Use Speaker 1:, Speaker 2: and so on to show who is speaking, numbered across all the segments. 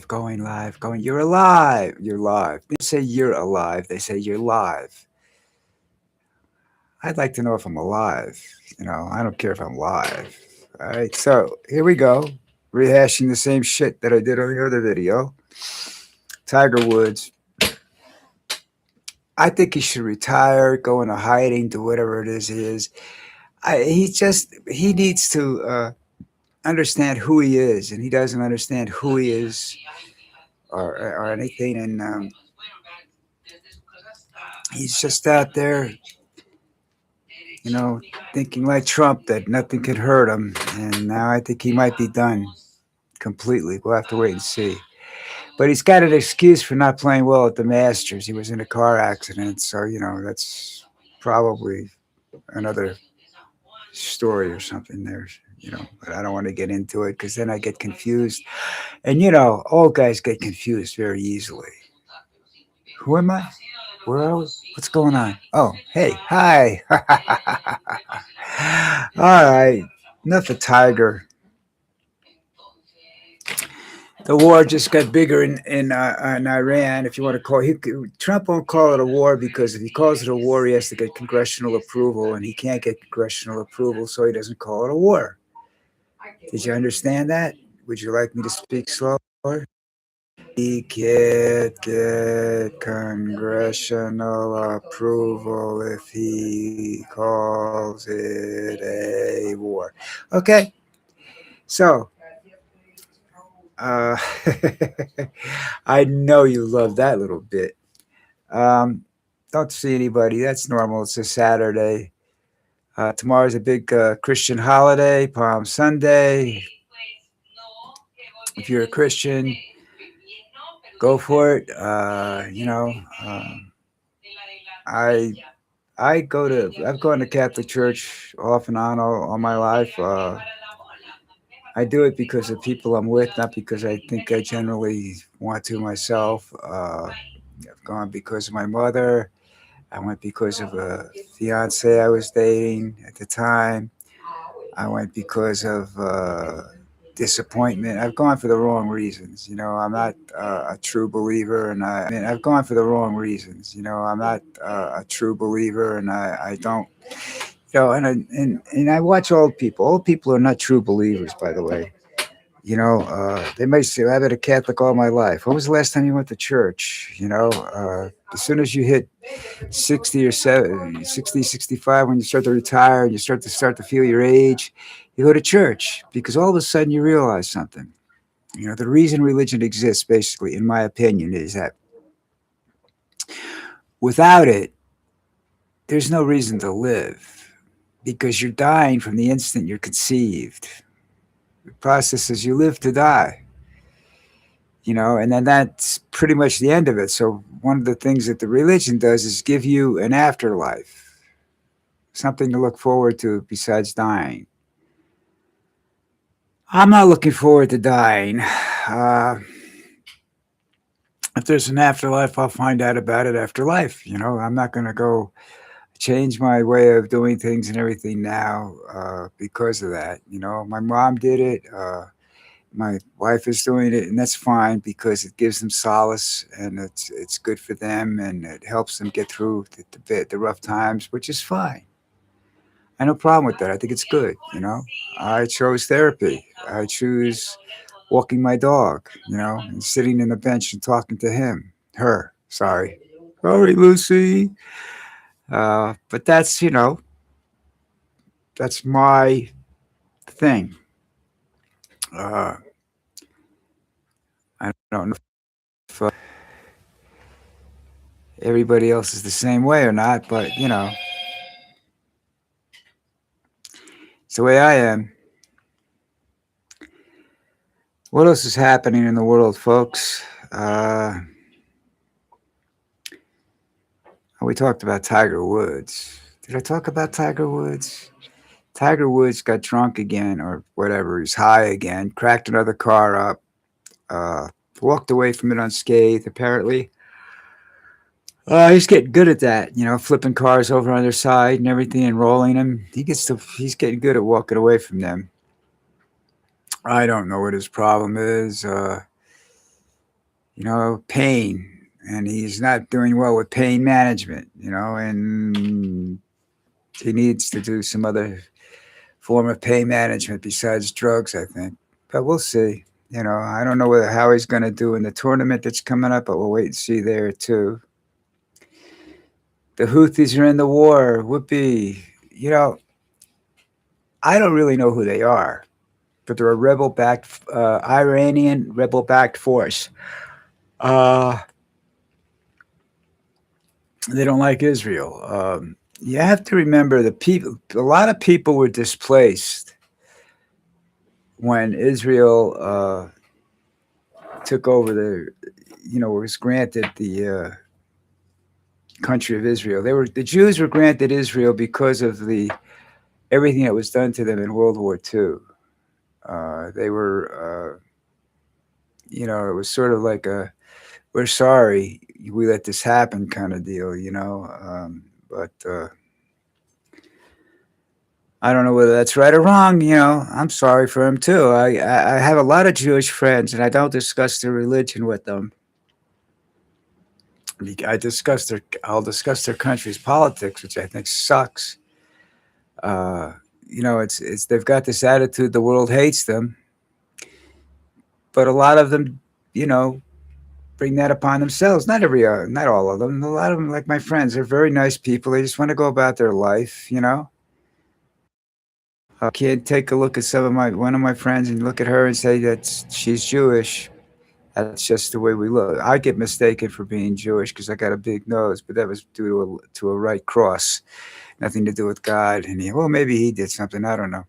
Speaker 1: going live, going. You're alive. You're live. They say you're alive. They say you're live. I'd like to know if I'm alive. I don't care if I'm live. All right. So here we go. Rehashing the same shit that I did on the other video. Tiger Woods. I think he should retire, go into hiding, do whatever it is he is. He needs to understand who he is, and he doesn't understand who he is or anything. And he's just out there, you know, thinking like Trump that nothing could hurt him. And now I think he might be done completely. We'll have to wait and see. But he's got an excuse for not playing well at the Masters. He was in a car accident, so that's probably another story or something there. But I don't want to get into it because then I get confused. And old guys get confused very easily. Who am I? Where are we? What's going on? Oh, hey, hi. All right, enough of Tiger. The war just got bigger in Iran, if you want to call it. Trump won't call it a war because if he calls it a war, he has to get congressional approval, and he can't get congressional approval, so he doesn't call it a war. Did you understand that? Would you like me to speak slower? He can't get congressional approval if he calls it a war. Okay, so uh, I know you love that little bit. Um, don't see anybody. That's normal. It's a Saturday. Tomorrow's a big Christian holiday, Palm Sunday. If you're a Christian, go for it. I I've gone to Catholic Church off and on all my life. I do it because of people I'm with, not because I think I generally want to myself. I've gone because of my mother. I went because of a fiance I was dating at the time. I went because of disappointment. I've gone for the wrong reasons. I'm not a true believer, and I've gone for the wrong reasons. I'm not a true believer, and I don't. And I watch old people. Old people are not true believers, by the way. They might say, I've been a Catholic all my life. When was the last time you went to church? As soon as you hit 60 or 70, 60, 65, when you start to retire and you start to feel your age, you go to church because all of a sudden you realize something. The reason religion exists, basically, in my opinion, is that without it, there's no reason to live because you're dying from the instant you're conceived. The process is you live to die, and then that's pretty much the end of it. So, one of the things that the religion does is give you an afterlife, something to look forward to besides dying. I'm not looking forward to dying. Uh, if there's an afterlife, I'll find out about it after life. I'm not going to go change my way of doing things and everything now because of that. My mom did it. My wife is doing it, and that's fine because it gives them solace and it's good for them and it helps them get through the rough times, which is fine. I have no problem with that. I think it's good. I chose therapy. I choose walking my dog. And sitting in the bench and talking to her. Sorry, Lucy. But that's my thing. Uh, I don't know if everybody else is the same way or not, but it's the way I am. What else is happening in the world, folks? We talked about Tiger Woods. Did I talk about Tiger Woods? Tiger Woods got drunk again, or whatever. He's high again, cracked another car up, uh, walked away from it unscathed, apparently. He's getting good at that, flipping cars over on their side and everything and rolling them. He's getting good at walking away from them. I don't know what his problem is. pain, and he's not doing well with pain management, and he needs to do some other form of pain management besides drugs, I think. But we'll see. I don't know how he's going to do in the tournament that's coming up, but we'll wait and see there too. The Houthis are in the war. Whoopee. You know, I don't really know who they are, but they're a rebel-backed, Iranian rebel-backed force. Uh, they don't like Israel. You have to remember the people. A lot of people were displaced when Israel took over was granted the country of Israel. The Jews were granted Israel because of the everything that was done to them in World War II. They were, it was sort of like we're sorry we let this happen kind of deal. But I don't know whether that's right or wrong. I'm sorry for them too. I have a lot of Jewish friends, and I don't discuss their religion with them. I'll discuss their country's politics, which I think sucks. Uh, it's they've got this attitude the world hates them, but a lot of them, you know, bring that upon themselves. Not all of them. A lot of them, like my friends, they're very nice people. They just want to go about their life. Can't take a look at one of my friends and look at her and say that she's Jewish. That's just the way we look. I get mistaken for being Jewish because I got a big nose, but that was due to a right cross, nothing to do with God. And well, maybe he did something. I don't know.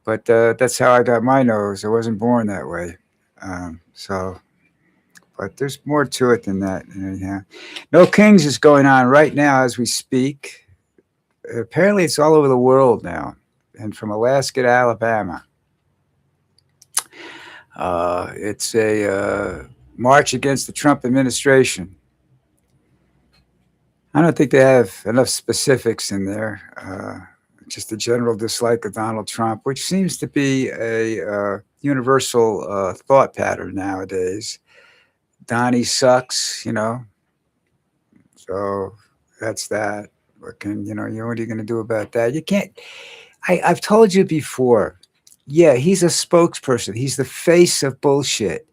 Speaker 1: But that's how I got my nose. I wasn't born that way. So, but there's more to it than that. Yeah. No Kings is going on right now as we speak. Apparently, it's all over the world now, and from Alaska to Alabama. It's a march against the Trump administration. I don't think they have enough specifics in there. Just a general dislike of Donald Trump, which seems to be a universal thought pattern nowadays. Donnie sucks. So that's that. What are you going to do about that? You can't. I've told you before. Yeah, he's a spokesperson. He's the face of bullshit.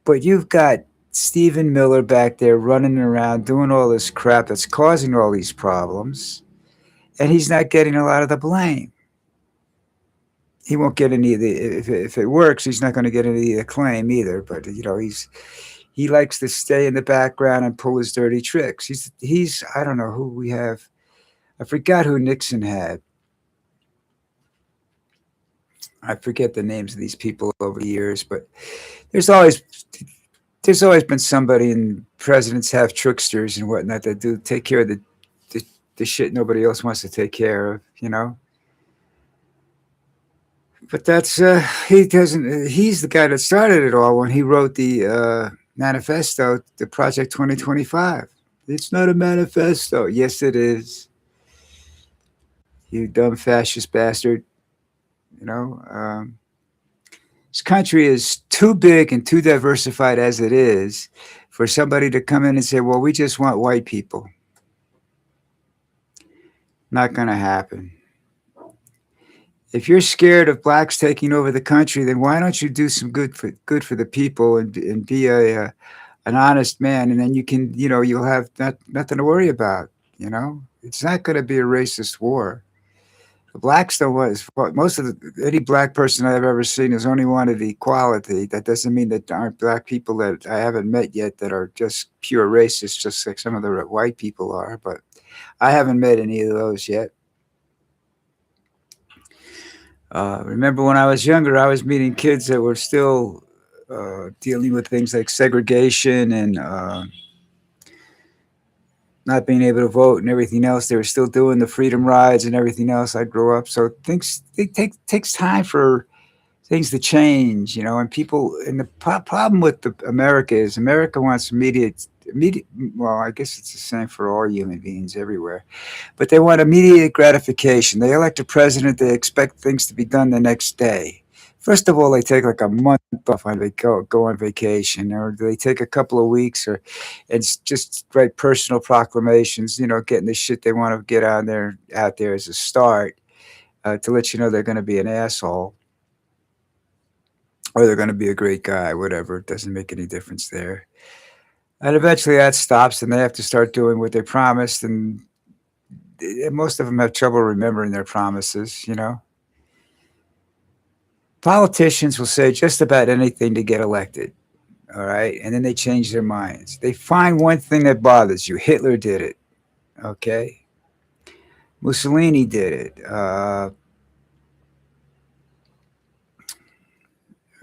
Speaker 1: But you've got Stephen Miller back there running around doing all this crap that's causing all these problems, and he's not getting a lot of the blame. He won't get any of the if it works. He's not going to get any of the acclaim either. But he likes to stay in the background and pull his dirty tricks. He's I don't know who we have. I forgot who Nixon had. I forget the names of these people over the years, but there's always there's always been somebody, and presidents have tricksters and whatnot that do take care of the shit nobody else wants to take care of. But that's he doesn't. He's the guy that started it all when he wrote the manifesto, the Project 2025. It's not a manifesto. Yes, it is. You dumb fascist bastard. You know. This country is too big and too diversified as it is for somebody to come in and say, well, we just want white people. Not going to happen. If you're scared of blacks taking over the country, then why don't you do some good for the people and be an honest man, and then you'll have nothing to worry about. It's not going to be a racist war. The blacks don't want any black person I've ever seen has only wanted equality. That doesn't mean that there aren't black people that I haven't met yet that are just pure racists, just like some of the white people are. But I haven't met any of those yet. Remember when I was younger, I was meeting kids that were still dealing with things like segregation and not being able to vote and everything else. They were still doing the freedom rides and everything else. I grew up, so takes time for things to change, and people. And the problem with America is America wants immediate. Well, I guess it's the same for all human beings everywhere, but they want immediate gratification. They elect a president. They expect things to be done the next day. First of all, they take like a month off on go on vacation, or they take a couple of weeks, or it's just write personal proclamations. Getting the shit they want to get on there out there as a start, to let you know they're going to be an asshole or they're going to be a great guy. Whatever, it doesn't make any difference there. And eventually that stops, and they have to start doing what they promised. And most of them have trouble remembering their promises. Politicians will say just about anything to get elected. All right. And then they change their minds. They find one thing that bothers you. Hitler did it. Okay. Mussolini did it.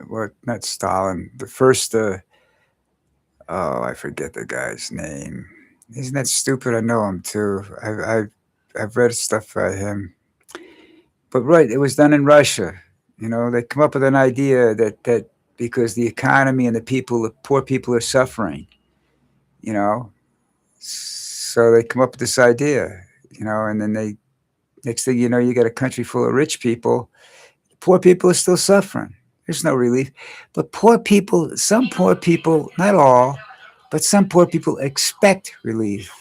Speaker 1: What? Not Stalin. The first, oh, I forget the guy's name. Isn't that stupid? I know him too. I've read stuff by him. But right, it was done in Russia. They come up with an idea that because the economy and the people, the poor people are suffering, you know, so they come up with this idea, and then next thing you know, you got a country full of rich people. Poor people are still suffering. There's no relief. But some poor people, not all, but some poor people expect relief.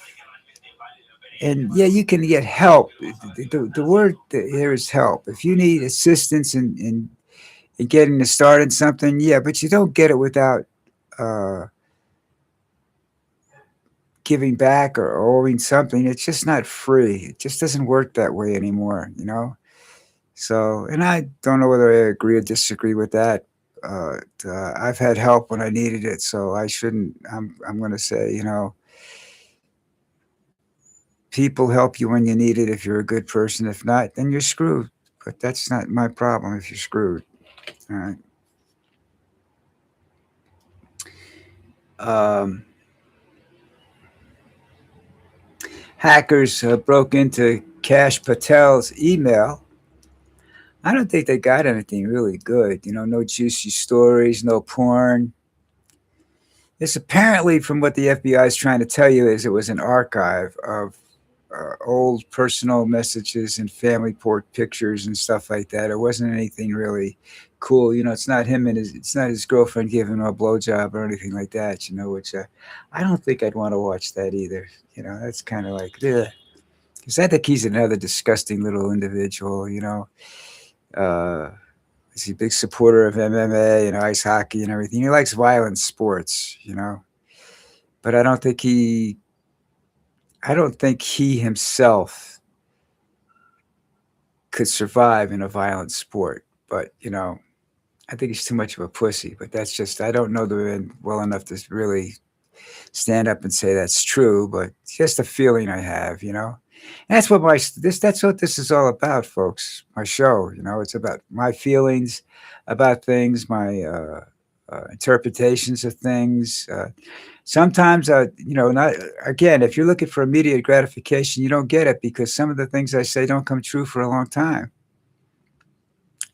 Speaker 1: And yeah, you can get help. The word here is help. If you need assistance in getting to start in something, yeah, but you don't get it without uh, giving back or owing something. It's just not free. It just doesn't work that way anymore. So, and I don't know whether I agree or disagree with that. I've had help when I needed it, so I shouldn't. I'm going to say, people help you when you need it if you're a good person. If not, then you're screwed. But that's not my problem if you're screwed. All right. Um, Hackers broke into Cash Patel's email. I don't think they got anything really good. No juicy stories, no porn. This apparently, from what the FBI is trying to tell you, is it was an archive of old personal messages and family port pictures and stuff like that. It wasn't anything really cool. It's not it's not his girlfriend giving him a blowjob or anything like that. Which I don't think I'd want to watch that either. That's kind of like, yeah. Because I think he's another disgusting little individual. Uh, he's a big supporter of MMA and ice hockey and everything. He likes violent sports. But I don't think he himself could survive in a violent sport. But I think he's too much of a pussy. But that's just, I don't know the man well enough to really stand up and say that's true. But it's just a feeling I have. And that's what that's what this is all about, folks. My show, it's about my feelings about things, my interpretations of things. Sometimes, not again. If you're looking for immediate gratification, you don't get it because some of the things I say don't come true for a long time,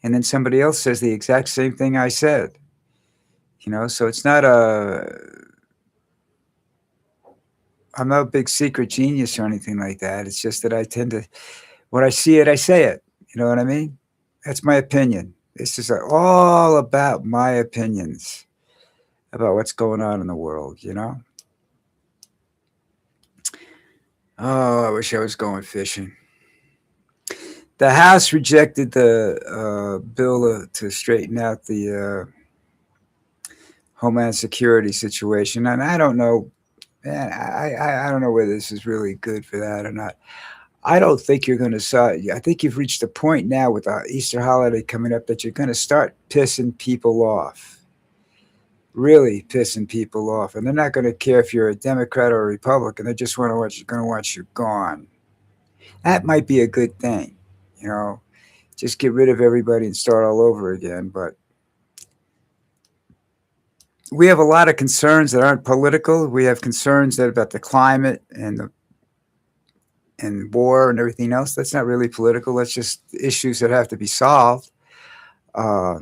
Speaker 1: and then somebody else says the exact same thing I said. So it's not a. I'm not a big secret genius or anything like that. It's just that I tend to, when I see it, I say it. You know what I mean? That's my opinion. This is all about my opinions about what's going on in the world. Oh, I wish I was going fishing. The House rejected the bill to straighten out the Homeland Security situation, and I don't know, man. I don't know whether this is really good for that or not. I don't think you're going to. I think you've reached a point now with the Easter holiday coming up that you're going to start pissing people off. Really pissing people off, and they're not going to care if you're a Democrat or a Republican. They just want to watch. Going to watch you gone. That might be a good thing, you know. Just get rid of everybody and start all over again. But we have a lot of concerns that aren't political. We have concerns that about the climate and war and everything else. That's not really political. That's just issues that have to be solved. Uh,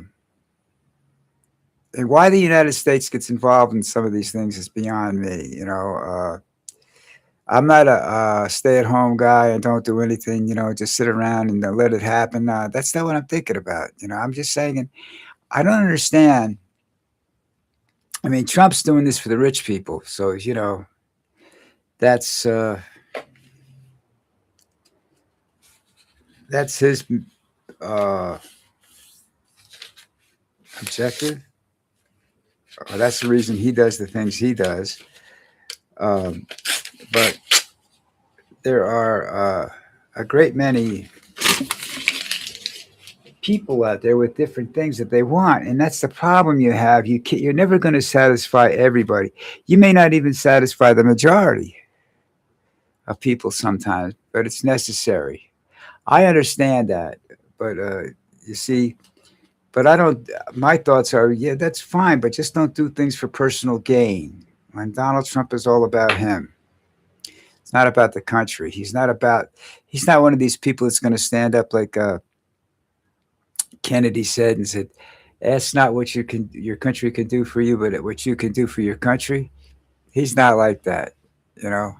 Speaker 1: and why the United States gets involved in some of these things is beyond me. I'm not a stay-at-home guy and don't do anything. Just sit around and let it happen. That's not what I'm thinking about. I'm just saying I don't understand. I mean, Trump's doing this for the rich people, so that's uh, that's his uh, objective. That's the reason he does the things he does. Um, but there are a great many people out there with different things that they want, and that's the problem you have. You're never going to satisfy everybody. You may not even satisfy the majority of people sometimes, but it's necessary. I understand that, but you see, but I don't. My thoughts are, yeah, that's fine, but just don't do things for personal gain. When Donald Trump is all about him, it's not about the country. He's not about. He's not one of these people that's going to stand up like Kennedy said and said, "That's not what your country can do for you, but what you can do for your country." He's not like that, you know.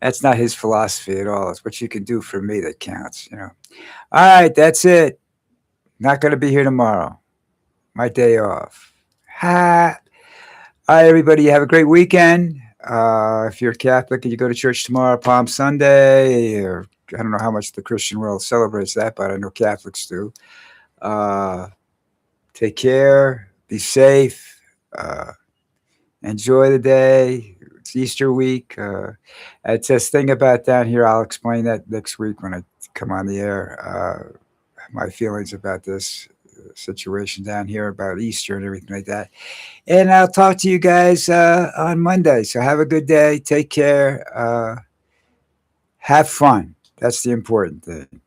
Speaker 1: That's not his philosophy at all. It's what you can do for me that counts. All right, that's it. Not going to be here tomorrow. My day off. Ha. All right, everybody. Have a great weekend. If you're Catholic and you go to church tomorrow, Palm Sunday, or I don't know how much the Christian world celebrates that, but I know Catholics do. Uh, Take care. Be safe. Enjoy the day. It's Easter week. It's this thing about down here. I'll explain that next week when I come on the air. My feelings about this situation down here about Easter and everything like that. And I'll talk to you guys on Monday. So have a good day. Take care. Have fun. That's the important thing.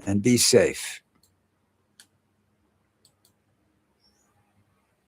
Speaker 1: And be safe.